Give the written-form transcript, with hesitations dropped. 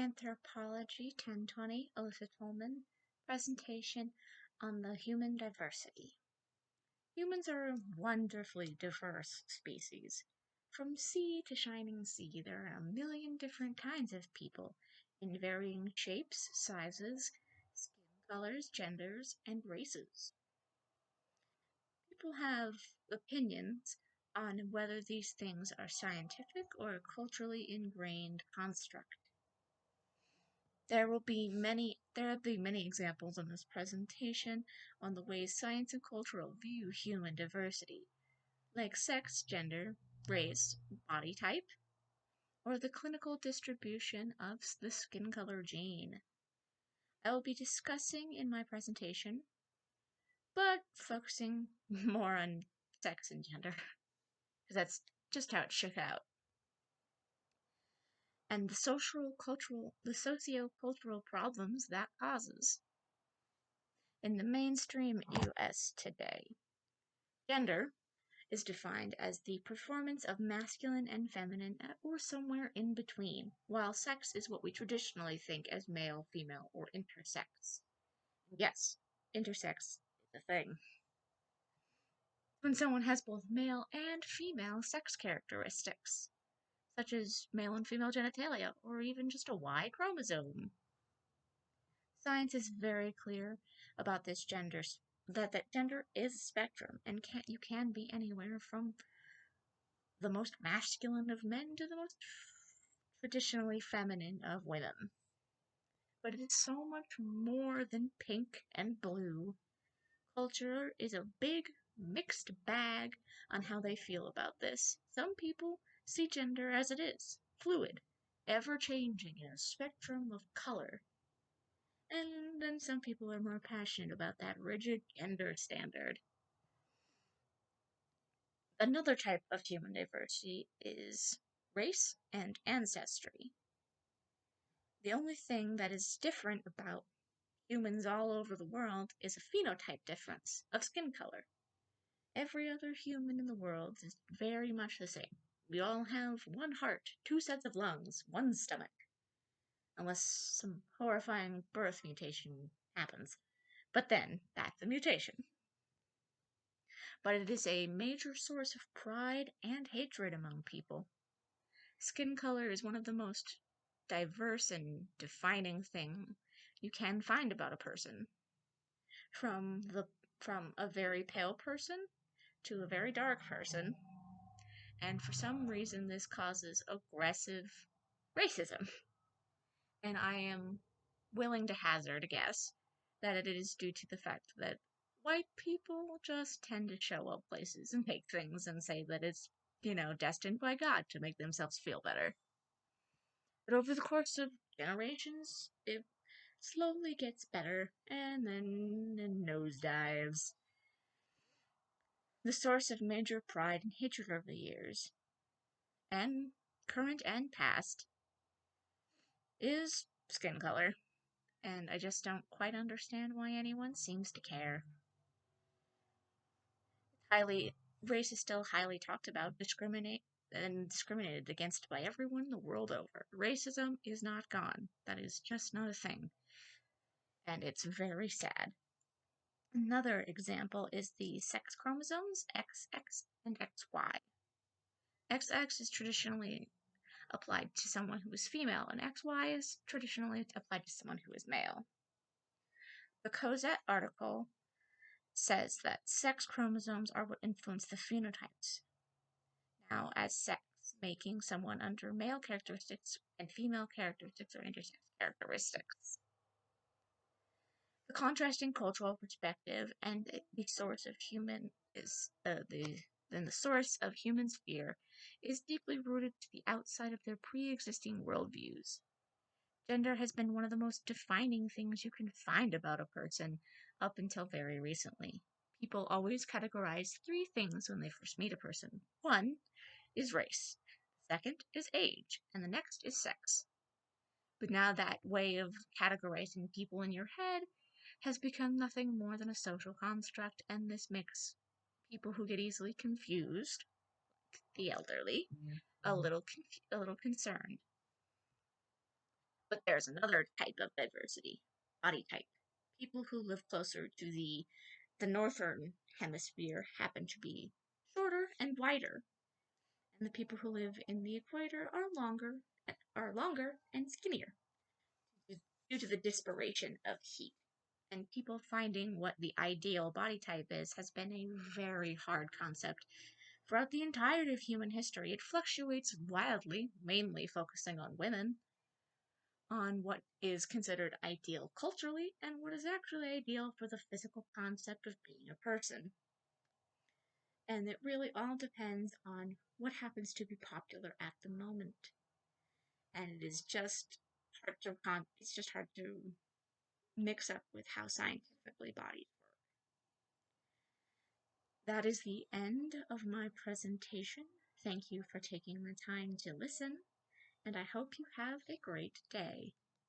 Anthropology 1020, Alyssa Tolman, presentation on the human diversity. Humans are a wonderfully diverse species. From sea to shining sea, there are a million different kinds of people in varying shapes, sizes, skin colors, genders, and races. People have opinions on whether these things are scientific or a culturally ingrained construct. There will be many examples in this presentation on the ways science and culture view human diversity, like sex, gender, race, body type, or the clinical distribution of the skin color gene. I will be discussing in my presentation, but focusing more on sex and gender, because that's just how it shook out. And the socio-cultural problems that causes. In the mainstream US today, gender is defined as the performance of masculine and feminine or somewhere in between, while sex is what we traditionally think as male, female, or intersex. Yes, intersex is a thing. When someone has both male and female sex characteristics, such as male and female genitalia, or even just a Y chromosome. Science is very clear about this that gender is a spectrum, and you can be anywhere from the most masculine of men to the most traditionally feminine of women. But it is so much more than pink and blue. Culture is a big, mixed bag on how they feel about this. Some people see gender as it is, fluid, ever-changing in a spectrum of color. And then some people are more passionate about that rigid gender standard. Another type of human diversity is race and ancestry. The only thing that is different about humans all over the world is a phenotype difference of skin color. Every other human in the world is very much the same. We all have one heart, two sets of lungs, one stomach. Unless some horrifying birth mutation happens. But then, that's a mutation. But it is a major source of pride and hatred among people. Skin color is one of the most diverse and defining thing you can find about a person. From a very pale person to a very dark person. And for some reason this causes aggressive racism. And I am willing to hazard a guess that it is due to the fact that white people just tend to show up places and take things and say that it's, destined by God to make themselves feel better. But over the course of generations, it slowly gets better and then nosedives. The source of major pride and hatred over the years, and current and past, is skin color. And I just don't quite understand why anyone seems to care. Race is still highly talked about, discriminated against by everyone the world over. Racism is not gone. That is just not a thing. And it's very sad. Another example is the sex chromosomes XX and XY. XX is traditionally applied to someone who is female, and XY is traditionally applied to someone who is male. The Cosette article says that sex chromosomes are what influence the phenotypes. Now, as sex, making someone under male characteristics and female characteristics or intersex characteristics. The contrasting cultural perspective and the source of human fear is deeply rooted to the outside of their pre-existing worldviews. Gender has been one of the most defining things you can find about a person up until very recently. People always categorize three things when they first meet a person. One is race, the second is age, and the next is sex. But now that way of categorizing people in your head has become nothing more than a social construct, and this makes people who get easily confused, the elderly, a little concerned. But there's another type of diversity, body type. People who live closer to the northern hemisphere happen to be shorter and wider, and the people who live in the equator are longer and skinnier due to the dispersation of heat. And people finding what the ideal body type is has been a very hard concept throughout the entirety of human history. It fluctuates wildly, mainly focusing on women, on what is considered ideal culturally and what is actually ideal for the physical concept of being a person. And it really all depends on what happens to be popular at the moment. And it is just hard to mix up with how scientifically bodies work. That is the end of my presentation. Thank you for taking the time to listen, and I hope you have a great day.